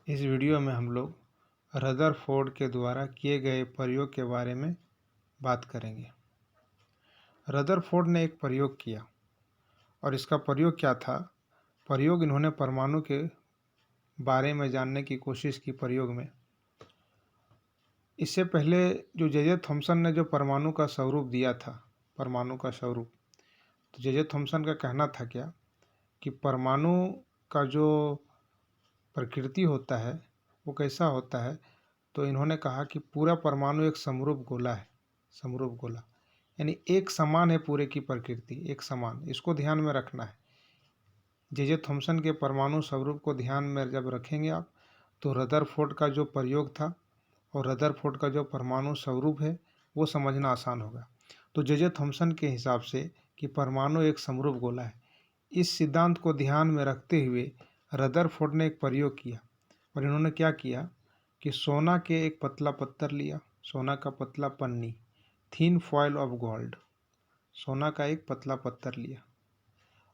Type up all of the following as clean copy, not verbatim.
इस वीडियो में हम लोग रदरफोर्ड के द्वारा किए गए प्रयोग के बारे में बात करेंगे। रदरफोर्ड ने एक प्रयोग किया और इसका प्रयोग क्या था? प्रयोग इन्होंने परमाणु के बारे में जानने की कोशिश की प्रयोग में। इससे पहले जो जे थॉमसन ने जो परमाणु का स्वरूप दिया था, परमाणु का स्वरूप, तो जे थॉमसन का कहना था क्या कि परमाणु का जो प्रकृति होता है वो कैसा होता है। तो इन्होंने कहा कि पूरा परमाणु एक समरूप गोला है। समरूप गोला यानी एक समान है, पूरे की प्रकृति एक समान, इसको ध्यान में रखना है। जे थॉमसन के परमाणु स्वरूप को ध्यान में जब रखेंगे आप, तो रदरफोर्ड का जो प्रयोग था और रदरफोर्ड का जो परमाणु स्वरूप है वो समझना आसान होगा। तो जे थॉमसन के हिसाब से कि परमाणु एक समरूप गोला है, इस सिद्धांत को ध्यान में रखते हुए रदरफोर्ड ने एक प्रयोग किया। और इन्होंने क्या किया कि सोना के एक पतला पत्थर लिया, सोना का पतला पन्नी, थिन फॉयल ऑफ गोल्ड, सोना का एक पतला पत्थर लिया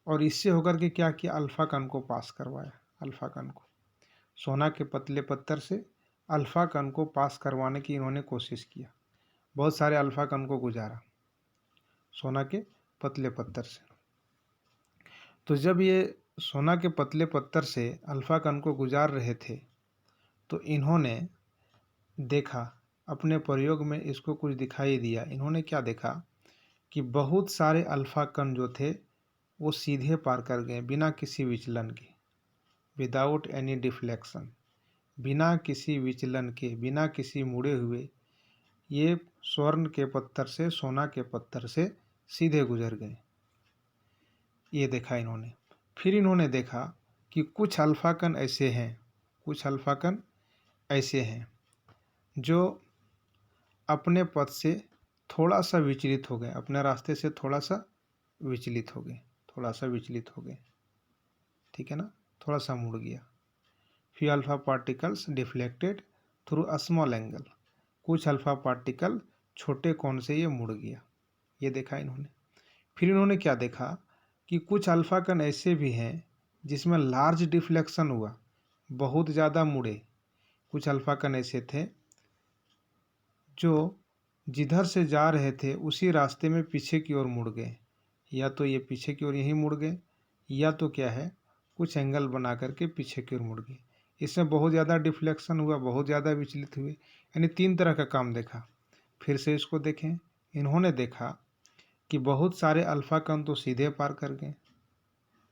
और इससे होकर के क्या किया, अल्फा कण को पास करवाया। अल्फा कण को सोना के पतले पत्थर से अल्फा कण को पास करवाने की इन्होंने कोशिश किया। बहुत सारे अल्फा कण को गुजारा सोना के पतले पत्थर से। तो जब ये सोना के पतले पत्थर से अल्फा कण को गुजार रहे थे तो इन्होंने देखा, अपने प्रयोग में इसको कुछ दिखाई दिया। इन्होंने क्या देखा कि बहुत सारे अल्फा कण जो थे वो सीधे पार कर गए बिना किसी विचलन के, विदाउट एनी डिफ्लेक्शन, बिना किसी विचलन के, बिना किसी मुड़े हुए ये स्वर्ण के पत्थर से, सोना के पत्थर से सीधे गुजर गए। ये देखा इन्होंने। फिर इन्होंने देखा कि कुछ अल्फा कण ऐसे हैं, कुछ अल्फा कण ऐसे हैं जो अपने पथ से थोड़ा सा विचलित हो गए, अपने रास्ते से थोड़ा सा विचलित हो गए, थोड़ा सा विचलित हो गए, ठीक है ना, थोड़ा सा मुड़ गया। Few alpha particles deflected through a small angle, कुछ अल्फा पार्टिकल छोटे कोण से ये मुड़ गया। ये देखा इन्होंने। फिर इन्होंने क्या देखा कि कुछ अल्फा कण ऐसे भी हैं जिसमें लार्ज डिफ्लेक्शन हुआ, बहुत ज़्यादा मुड़े। कुछ अल्फा कण ऐसे थे जो जिधर से जा रहे थे उसी रास्ते में पीछे की ओर मुड़ गए, या तो ये पीछे की ओर यहीं मुड़ गए, या तो क्या है, कुछ एंगल बना करके पीछे की ओर मुड़ गए। इसमें बहुत ज़्यादा डिफ्लेक्शन हुआ, बहुत ज़्यादा विचलित हुए। यानी तीन तरह का काम देखा। फिर से इसको देखें, इन्होंने देखा कि बहुत सारे अल्फा कण तो सीधे पार कर गए,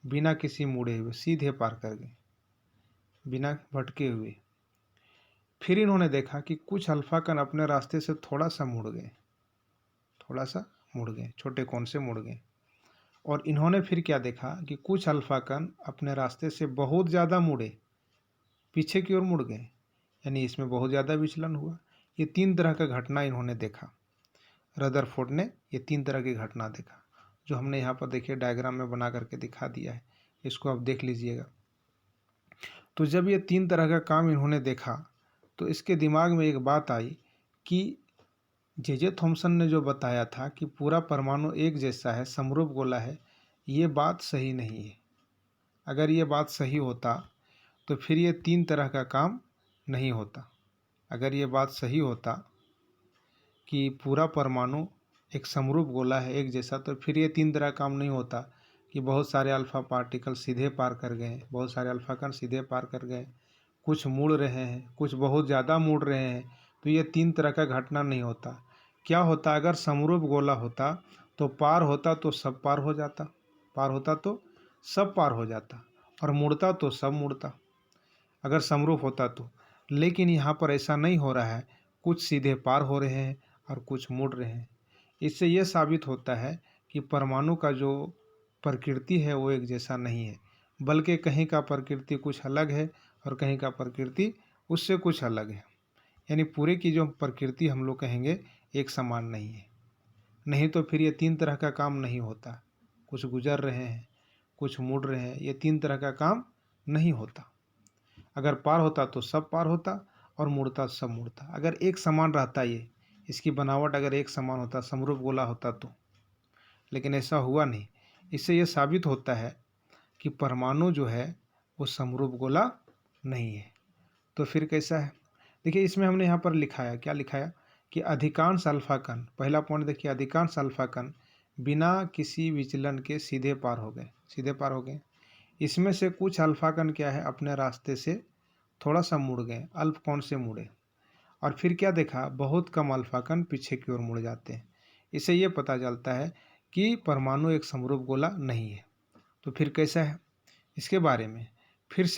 बिना किसी मुड़े हुए सीधे पार कर गए, बिना भटके हुए। फिर इन्होंने देखा कि कुछ अल्फा कण अपने रास्ते से थोड़ा सा मुड़ गए, थोड़ा सा मुड़ गए, छोटे कोण से मुड़ गए। और इन्होंने फिर क्या देखा कि कुछ अल्फा कण अपने रास्ते से बहुत ज़्यादा मुड़े, पीछे की ओर मुड़ गए, यानी इसमें बहुत ज़्यादा विचलन हुआ। ये तीन तरह का घटना इन्होंने देखा। रदरफोर्ड ने ये तीन तरह की घटना देखा, जो हमने यहाँ पर देखिए डायग्राम में बना करके दिखा दिया है, इसको आप देख लीजिएगा। तो जब ये तीन तरह का काम इन्होंने देखा तो इसके दिमाग में एक बात आई कि जे थॉमसन ने जो बताया था कि पूरा परमाणु एक जैसा है, समरूप गोला है, ये बात सही नहीं है। अगर ये बात सही होता तो फिर ये तीन तरह का काम नहीं होता। अगर ये बात सही होता कि पूरा परमाणु एक समरूप गोला है, एक जैसा, तो फिर ये तीन तरह काम नहीं होता कि बहुत सारे अल्फा पार्टिकल सीधे पार कर गए, बहुत सारे अल्फा कण सीधे पार कर गए, कुछ मुड़ रहे हैं, कुछ बहुत ज़्यादा मुड़ रहे हैं। तो ये तीन तरह का घटना नहीं होता। क्या होता, अगर समरूप गोला होता तो पार होता तो सब पार हो जाता, पार होता तो सब पार हो जाता, और मुड़ता तो सब मुड़ता, अगर समरूप होता तो। लेकिन यहाँ पर ऐसा नहीं हो रहा है, कुछ सीधे पार हो रहे हैं और कुछ मुड़ रहे हैं। इससे यह साबित होता है कि परमाणु का जो प्रकृति है वो एक जैसा नहीं है, बल्कि कहीं का प्रकृति कुछ अलग है और कहीं का प्रकृति उससे कुछ अलग है। यानी पूरे की जो प्रकृति हम लोग कहेंगे एक समान नहीं है। नहीं तो फिर ये तीन तरह का काम नहीं होता। कुछ गुजर रहे हैं, कुछ मुड़ रहे हैं, ये तीन तरह का काम नहीं होता। अगर पार होता तो सब पार होता और मुड़ता सब मुड़ता। अगर एक समान रहता, ये इसकी बनावट अगर एक समान होता, समरूप गोला होता तो। लेकिन ऐसा हुआ नहीं। इससे यह साबित होता है कि परमाणु जो है वो समरूप गोला नहीं है। तो फिर कैसा है? देखिए इसमें हमने यहाँ पर लिखाया, क्या लिखाया कि अधिकांश अल्फा कण, पहला पॉइंट देखिए, अधिकांश अल्फा कण बिना किसी विचलन के सीधे पार हो गए, सीधे पार हो गए। इसमें से कुछ अल्फा कण क्या है, अपने रास्ते से थोड़ा सा मुड़ गए, अल्प कोण से मुड़े, और फिर क्या देखा, बहुत कम अल्फा कण पीछे की ओर मुड़ जाते हैं। इससे ये पता चलता है कि परमाणु एक समरूप गोला नहीं है। तो फिर कैसा है, इसके बारे में फिर से